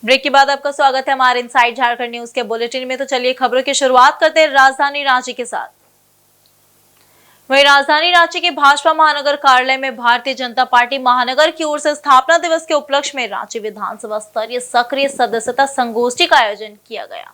Break के बाद आपका स्वागत है हमारे इनसाइड झारखंड न्यूज के बुलेटिन में। तो चलिए खबरों की शुरुआत करते हैं राजधानी रांची के साथ। वहीं राजधानी रांची के भाजपा महानगर कार्यालय में भारतीय जनता पार्टी महानगर की ओर से स्थापना दिवस के उपलक्ष्य में रांची विधानसभा स्तरीय सक्रिय सदस्यता संगोष्ठी का आयोजन किया गया।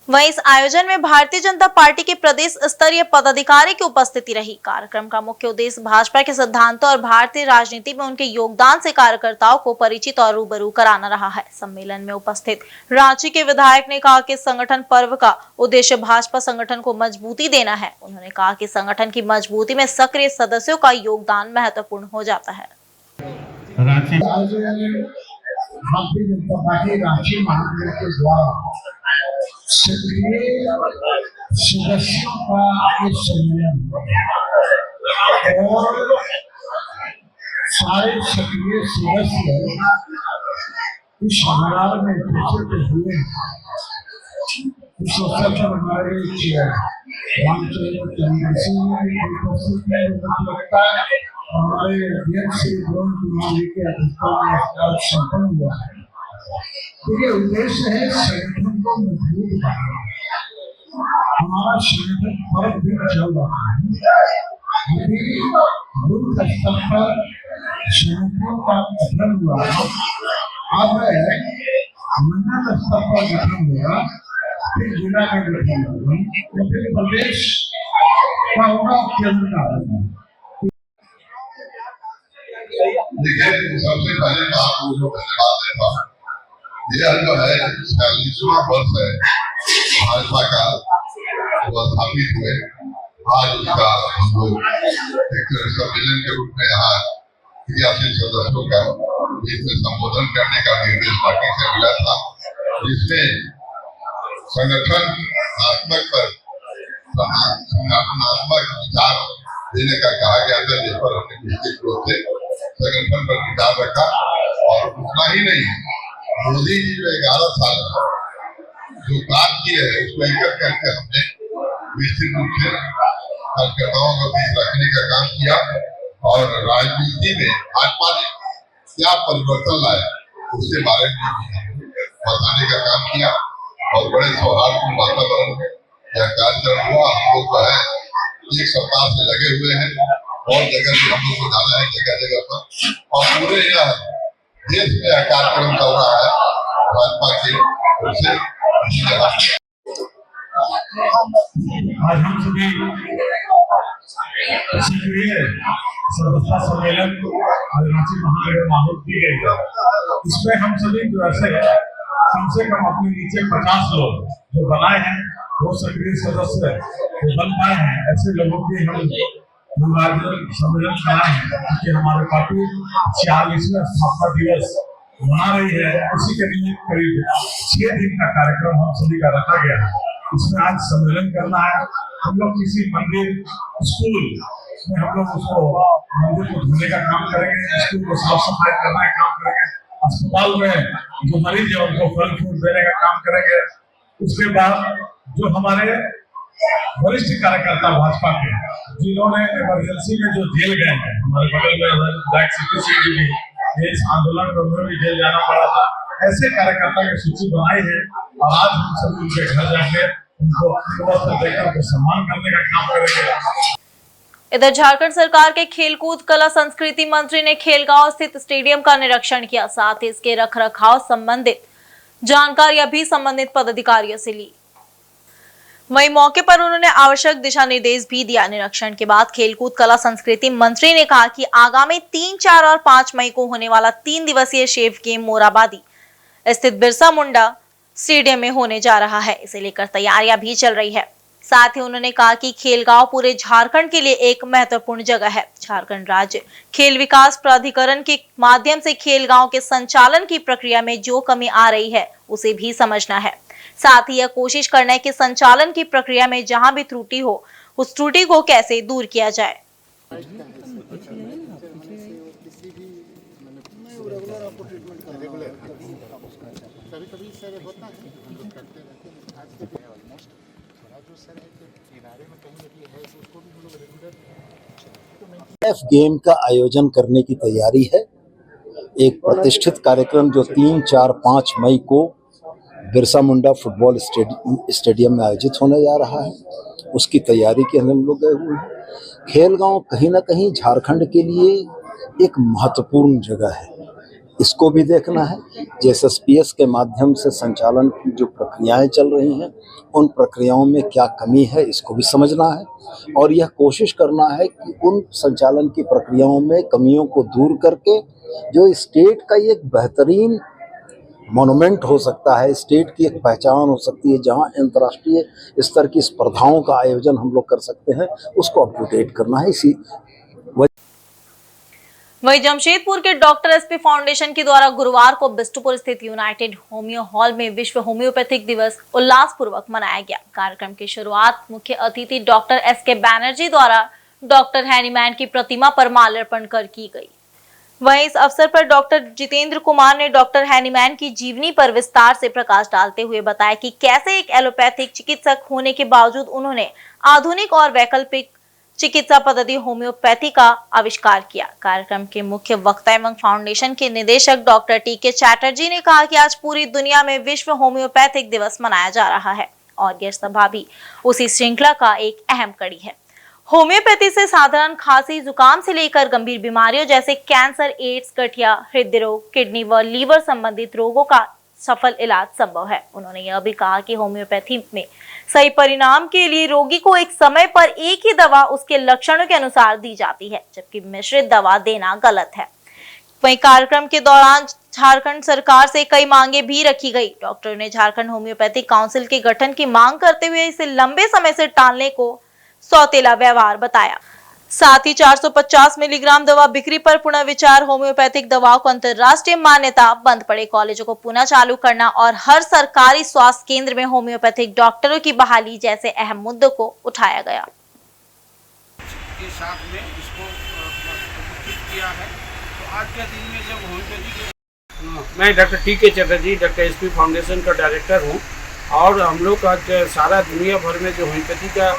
वहीं इस आयोजन में भारतीय जनता पार्टी के प्रदेश स्तरीय पदाधिकारी की उपस्थिति रही। कार्यक्रम का मुख्य उद्देश्य भाजपा के सिद्धांतों और भारतीय राजनीति में उनके योगदान से कार्यकर्ताओं को परिचित और रूबरू कराना रहा है। सम्मेलन में उपस्थित रांची के विधायक ने कहा कि संगठन पर्व का उद्देश्य भाजपा संगठन को मजबूती देना है। उन्होंने कहा कि संगठन की मजबूती में सक्रिय सदस्यों का योगदान महत्वपूर्ण हो जाता है। भारतीय जनता पार्टी रांची महानगर के द्वारा सक्रिय सदस्यों का एक सम्मेलन और सारे सक्रिय सदस्य इस समारोह में उपस्थित हुए। इस अवसर पर हमारे रामचंद्र चंद्र सिंह हमारे अध्यक्ष श्री वरुण कुमार जी के अध्यक्षता में संपन्न हुआ है। देखिए, उद्देश्य है संगठन को मजबूत बनाना। हमारा संगठन पर्व भी चल रहा है। अभी बूथ स्तर पर समितियों का गठन हुआ, अब मंडल स्तर पर गठन हुआ, फिर जिला का गठन होगा, फिर प्रदेश का होगा, केंद्र का होगा। देखिए, सबसे पहले तो आप लोगों को धन्यवाद देता हूँ। यह जो है 46वां वर्ष है भाजपा का स्थापित हुए। आज उसका हम लोग एक सम्मेलन के रूप में यहाँ क्रियाशील सदस्यों का इसमें संबोधन करने का निर्देश पार्टी से मिला था, जिसमें संगठनात्मक विचार देने का कहा गया था, जिस पर हमने निश्चित रूप से संगठन पर विचार रखा। और उतना ही नहीं, मोदी जी जो 11 साल जो काम किए हैं उसको एकत्र करके हमने विस्तृत रूप से कार्यकर्ताओं को बीच रखने का काम किया और राजनीति में भाजपा ने क्या परिवर्तन लाया उसके बारे में बताने का काम किया। और बड़े सौहार्दपूर्ण वातावरण में यह कार्यक्रम हुआ। हम लोग जो है एक सप्ताह से लगे हुए हैं और जगह से हम लोग को जाना है जगह जगह पर, और पूरे यह देश में यह कार्यक्रम चल रहा है भाजपा की ओर से। आज हम सभी सक्रिय सदस्यता सम्मेलन रांची महानगर माहौल की गई है। इसमें हम सभी जो ऐसे कम से कम अपने नीचे 50 लोग जो बनाए हैं वो सक्रिय सदस्य बन पाए हैं। ऐसे लोगों की हम सम्मेलन कराए हैं कि हमारे पार्टी 46वां स्थापना दिवस मना रही है। उसी के लिए करीब 6 दिन का कार्यक्रम हम सभी का रखा गया है। इसमें आज सम्मेलन करना है। हम लोग किसी मंदिर, स्कूल में हम लोग उसको मंदिर को धोने का काम करेंगे, स्कूल को साफ सफाई करने का काम करेंगे, अस्पताल में जो मरीज है उनको फल फ्रूट देने का काम करेंगे। उसके बाद जो हमारे वरिष्ठ कार्यकर्ता भाजपा के जिन्होंने इमरजेंसी में जो जेल गए हैं, हमारे बगल में इस आंदोलन में उन्हें भी जेल जाना पड़ा था, ऐसे कार्यकर्ता की सूची बनाई है और आज हम सब उनके घर जाके उनको देकर उनको सम्मान करने का काम करेंगे। इधर झारखंड सरकार के खेलकूद कला संस्कृति मंत्री ने खेलगांव स्थित स्टेडियम का निरीक्षण किया। साथ ही इसके रखरखाव संबंधित जानकारियां भी संबंधित पदाधिकारियों से ली। वहीं मौके पर उन्होंने आवश्यक दिशा निर्देश भी दिया। निरीक्षण के बाद खेलकूद कला संस्कृति मंत्री ने कहा कि आगामी 3, 4 और 5 मई को होने वाला 3 दिवसीय शेफ गेम मोराबादी स्थित बिरसा मुंडा स्टेडियम में होने जा रहा है। इसे लेकर तैयारियां भी चल रही है। साथ ही उन्होंने कहा कि खेलगांव पूरे झारखंड के लिए एक महत्वपूर्ण जगह है। झारखंड राज्य खेल विकास प्राधिकरण के माध्यम से खेलगांव के संचालन की प्रक्रिया में जो कमी आ रही है उसे भी समझना है। साथ ही यह कोशिश करना है कि संचालन की प्रक्रिया में जहां भी त्रुटि हो उस त्रुटि को कैसे दूर किया जाए। गेम का आयोजन करने की तैयारी है एक प्रतिष्ठित कार्यक्रम जो 3, 4, 5 मई को बिरसा मुंडा फुटबॉल स्टेडियम में आयोजित होने जा रहा है, उसकी तैयारी के हम लोग गए हुए हैं। खेलगांव कहीं ना कहीं झारखंड के लिए एक महत्वपूर्ण जगह है, इसको भी देखना है। JSSPS के माध्यम से संचालन की जो प्रक्रियाएं चल रही हैं, उन प्रक्रियाओं में क्या कमी है, इसको भी समझना है और यह कोशिश करना है कि उन संचालन की प्रक्रियाओं में कमियों को दूर करके जो स्टेट का एक बेहतरीन मोनूमेंट हो सकता है, स्टेट की एक पहचान हो सकती है, जहां अंतर्राष्ट्रीय स्तर की स्पर्धाओं का आयोजन हम लोग कर सकते हैं, उसको अप टू डेट करना है। इसी वहीं जमशेदपुर के डॉक्टर SP फाउंडेशन के द्वारा गुरुवार को बिष्टुपुर स्थित यूनाइटेड होम्यो हॉल में विश्व होम्योपैथिक दिवस उल्लासपूर्वक मनाया गया। कार्यक्रम की शुरुआत मुख्य अतिथि डॉक्टर SK बैनर्जी द्वारा डॉक्टर हैनीमैन की प्रतिमा पर माल्यार्पण कर की गई। वहीं इस अवसर पर डॉक्टर जितेंद्र कुमार ने डॉक्टर हैनीमैन की जीवनी पर विस्तार से प्रकाश डालते हुए बताया कि कैसे एक एलोपैथिक चिकित्सक होने के बावजूद उन्होंने आधुनिक और वैकल्पिक चिकित्सा पद्धति होम्योपैथी का आविष्कार किया। कार्यक्रम के मुख्य वक्ता एवं फाउंडेशन के निदेशक डॉक्टर TK चैटर्जी ने कहा कि आज पूरी दुनिया में विश्व होम्योपैथिक दिवस मनाया जा रहा है और यह सभा भी उसी श्रृंखला का एक अहम कड़ी है। होम्योपैथी से साधारण खांसी जुकाम से लेकर गंभीर बीमारियों जैसे कैंसर, एड्स, गठिया, हृदय रोग, किडनी व लीवर संबंधित रोगों का सफल इलाज संभव है। उन्होंने यह भी कहा कि होम्योपैथी में सही परिणाम के लिए रोगी को एक समय पर एक ही दवा उसके लक्षणों के अनुसार दी जाती है, जबकि मिश्रित दवा देना गलत है। वहीं कार्यक्रम के दौरान झारखंड सरकार से कई मांगे भी रखी गई। डॉक्टरों ने झारखंड होम्योपैथिक काउंसिल के गठन की मांग करते हुए इसे लंबे समय से टालने को सौतेला व्यवहार बताया। साथ ही 450 मिलीग्राम दवा बिक्री पर पुनः विचार, होम्योपैथिक दवाओं को अंतर्राष्ट्रीय मान्यता, बंद पड़े कॉलेजों को पुनः चालू करना और हर सरकारी स्वास्थ्य केंद्र में होम्योपैथिक डॉक्टरों की बहाली जैसे अहम मुद्दों को उठाया गया। के साथ में इसको प्रस्तुत किया है। तो आज के दिन में जब होम्योपैथी मैं doctor TK Chatterjee doctor SP foundation का डायरेक्टर हूँ और हम लोग आज सारा दुनिया भर में जो होम्योपैथी का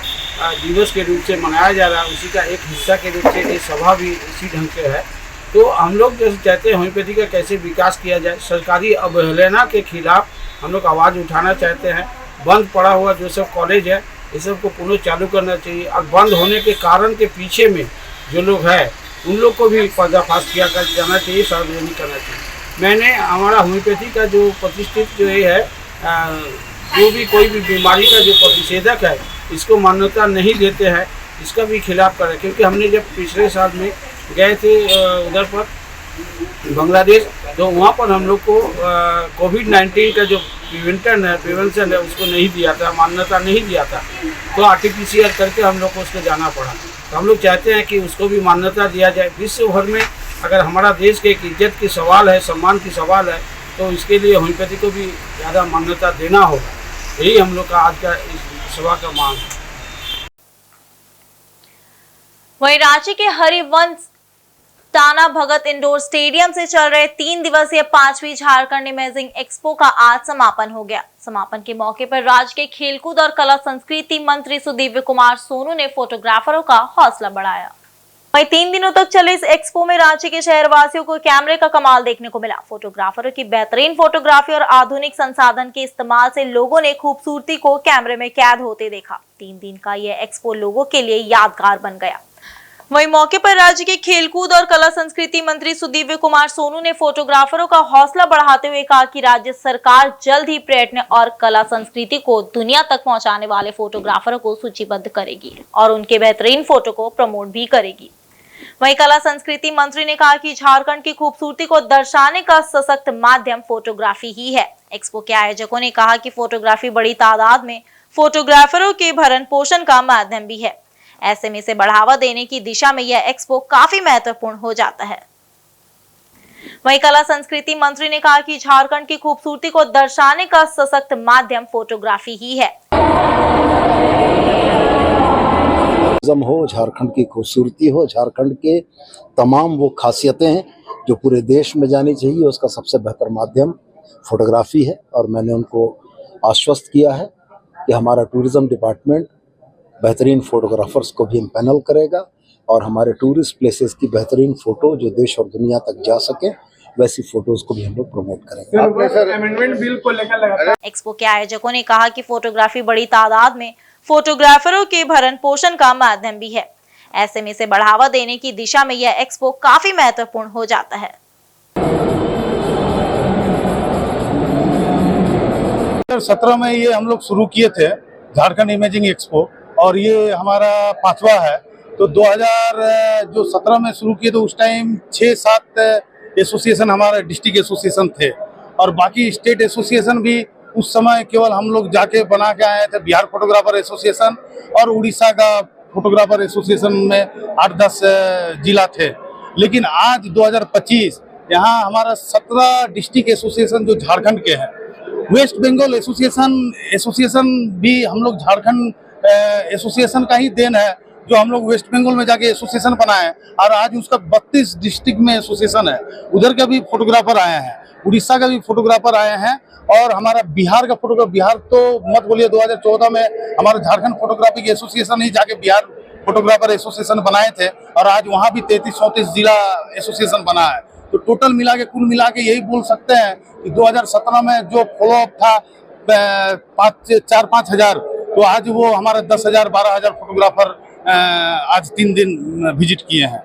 दिवस के रूप से मनाया जा रहा है, उसी का एक हिस्सा के रूप से ये सभा भी इसी ढंग से है। तो हम लोग जैसे चाहते हैं होम्योपैथी का कैसे विकास किया जाए, सरकारी अवहेलना के खिलाफ हम लोग आवाज़ उठाना चाहते हैं। बंद पड़ा हुआ जो सब कॉलेज है, ये सब को पुनः चालू करना चाहिए और बंद होने के कारण के पीछे में जो लोग हैं उन लोग को भी पर्दाफाश किया कर जाना चाहिए, सार्वजनिक करना चाहिए। मैंने हमारा होम्योपैथी का जो प्रतिष्ठित जो ये है, जो भी कोई भी बीमारी का जो प्रतिषेधक है, इसको मान्यता नहीं देते हैं, इसका भी खिलाफ करें। क्योंकि हमने जब पिछले साल में गए थे उधर पर बांग्लादेश, तो वहाँ पर हम लोग को कोविड-19 का जो प्रिवेंशन है उसको नहीं दिया था, मान्यता नहीं दिया था। तो RT-PCR करके हम लोग को उसको जाना पड़ा। तो हम लोग चाहते हैं कि उसको भी मान्यता दिया जाए। विश्व भर में अगर हमारा देश के एक इज्जत की सवाल है, सम्मान की सवाल है, तो इसके लिए होम्योपैथी को भी ज़्यादा मान्यता देना होगा। यही हम लोग का आज का इस सभा का मांग है। वहीं रांची के हरिवंश टाना भगत इंडोर स्टेडियम से चल रहे 3 दिवसीय 5वीं झारखंड इमेजिंग एक्सपो का आज समापन हो गया। समापन के मौके पर राज्य के खेलकूद और कला संस्कृति मंत्री सुदीव्य कुमार सोनू ने फोटोग्राफरों का हौसला बढ़ाया। वहीं 3 दिनों तक चले इस एक्सपो में रांची के शहरवासियों को कैमरे का कमाल देखने को मिला। फोटोग्राफरों की बेहतरीन फोटोग्राफी और आधुनिक संसाधन के इस्तेमाल से लोगों ने खूबसूरती को कैमरे में कैद होते देखा। 3 दिन का यह एक्सपो लोगों के लिए यादगार बन गया। वहीं मौके पर राज्य के खेलकूद और कला संस्कृति मंत्री सुदीव्य कुमार सोनू ने फोटोग्राफरों का हौसला बढ़ाते हुए कहा कि राज्य सरकार जल्द ही पर्यटन और कला संस्कृति को दुनिया तक पहुंचाने वाले फोटोग्राफरों को सूचीबद्ध करेगी और उनके बेहतरीन फोटो को प्रमोट भी करेगी। वहीं कला संस्कृति मंत्री ने कहा कि झारखंड की खूबसूरती को दर्शाने का सशक्त माध्यम फोटोग्राफी ही है। एक्सपो के आयोजकों ने कहा कि फोटोग्राफी बड़ी तादाद में फोटोग्राफरों के भरण पोषण का माध्यम भी है। ऐसे में इसे बढ़ावा देने की दिशा में यह एक्सपो काफी महत्वपूर्ण हो जाता है। वहीं कला संस्कृति मंत्री ने कहा कि झारखंड की खूबसूरती को दर्शाने का सशक्त माध्यम फोटोग्राफी ही है। हो, झारखंड की खूबसूरती हो, झारखंड के तमाम वो खासियतें हैं जो पूरे देश में जानी चाहिए, उसका सबसे बेहतर माध्यम फोटोग्राफी है। और मैंने उनको आश्वस्त किया है कि हमारा टूरिज्म डिपार्टमेंट बेहतरीन फोटोग्राफर्स को भी पैनल करेगा और हमारे टूरिस्ट प्लेसेस की बेहतरीन फ़ोटो जो देश और दुनिया तक जा सके वैसी फोटोज को भी हम लोग प्रमोट करेंगे। अमेंडमेंट बिल को लेकर लगातार एक्सपो के आयोजकों ने कहा कि फोटोग्राफी बड़ी तादाद में फोटोग्राफरों के भरण पोषण का माध्यम भी है। ऐसे में इसे बढ़ावा देने की दिशा में यह एक्सपो काफी महत्वपूर्ण हो जाता है। 2017 में ये हम लोग शुरू किए थे झारखंड इमेजिंग एक्सपो, और ये हमारा 5वां है। तो 2017 में शुरू किए तो उस टाइम 6-7 एसोसिएशन हमारे डिस्ट्रिक्ट एसोसिएशन थे, और बाकी स्टेट एसोसिएशन भी उस समय केवल हम लोग जाके बना के आए थे। बिहार फोटोग्राफर एसोसिएशन और उड़ीसा का फोटोग्राफर एसोसिएशन में 8-10 जिला थे। लेकिन आज 2025 यहाँ हमारा 17 डिस्ट्रिक्ट एसोसिएशन जो झारखंड के हैं। वेस्ट बंगाल एसोसिएशन भी हम लोग झारखंड एसोसिएशन का ही देन है, जो हम लोग वेस्ट बंगाल में जाके एसोसिएशन बनाए, और आज उसका 32 डिस्ट्रिक्ट में एसोसिएशन है। उधर का भी फोटोग्राफर आए हैं, उड़ीसा का भी फोटोग्राफर आए हैं, और हमारा बिहार का फोटोग्राफर, बिहार तो मत बोलिए, 2014 में हमारा झारखंड फोटोग्राफी की एसोसिएशन ही जाके बिहार फोटोग्राफर एसोसिएशन बनाए थे, और आज वहाँ भी 33-34 जिला एसोसिएशन बना है। तो टोटल मिला के, कुल मिला के यही बोल सकते हैं कि 2017 में जो फॉलोअप था 4-5 हजार, तो आज वो हमारे 10,000-12,000 फोटोग्राफर आज 3 दिन विजिट किए हैं।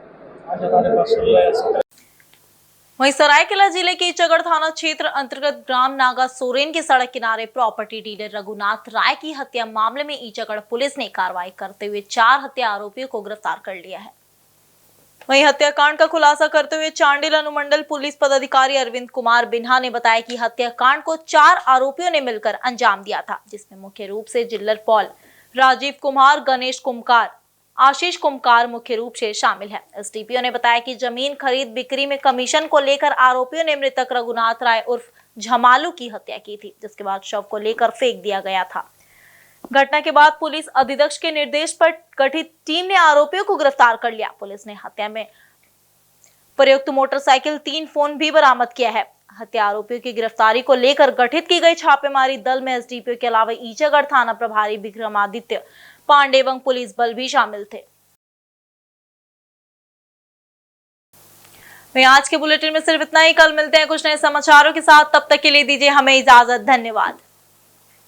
वहीं सरायकेला जिले के ईचागढ़ थाना क्षेत्र अंतर्गत ग्राम नागा सोरेन के सड़क किनारे प्रॉपर्टी डीलर रघुनाथ राय की हत्या मामले में ईचागढ़ पुलिस ने कार्रवाई करते हुए 4 हत्या आरोपियों को गिरफ्तार कर लिया है। वहीं हत्याकांड का खुलासा करते हुए चांडिल अनुमंडल पुलिस पदाधिकारी अरविंद कुमार बिन्हा ने बताया कि हत्याकांड को 4 आरोपियों ने मिलकर अंजाम दिया था, जिसमें मुख्य रूप से जिल्लर पॉल, राजीव कुमार, गणेश कुमकार, आशीष कुमकार मुख्य रूप से शामिल है। एसडीपीओ ने बताया कि जमीन खरीद बिक्री में कमीशन को लेकर आरोपियों ने मृतक रघुनाथ राय उर्फ झमालू की हत्या की थी, जिसके बाद शव को लेकर फेंक दिया गया था। घटना के बाद पुलिस अधीक्षक के निर्देश पर गठित टीम ने आरोपियों को गिरफ्तार कर लिया। पुलिस ने हत्या में प्रयुक्त मोटरसाइकिल, 3 फोन भी बरामद किया है। हत्या आरोपियों की गिरफ्तारी को लेकर गठित की गई छापेमारी दल में एसडीपीओ के अलावा ईचागढ़ थाना प्रभारी विक्रमादित्य पांडे एवं पुलिस बल भी शामिल थे। आज के बुलेटिन में सिर्फ इतना ही। कल मिलते हैं कुछ नए समाचारों के साथ, तब तक के लिए दीजिए हमें इजाजत। धन्यवाद।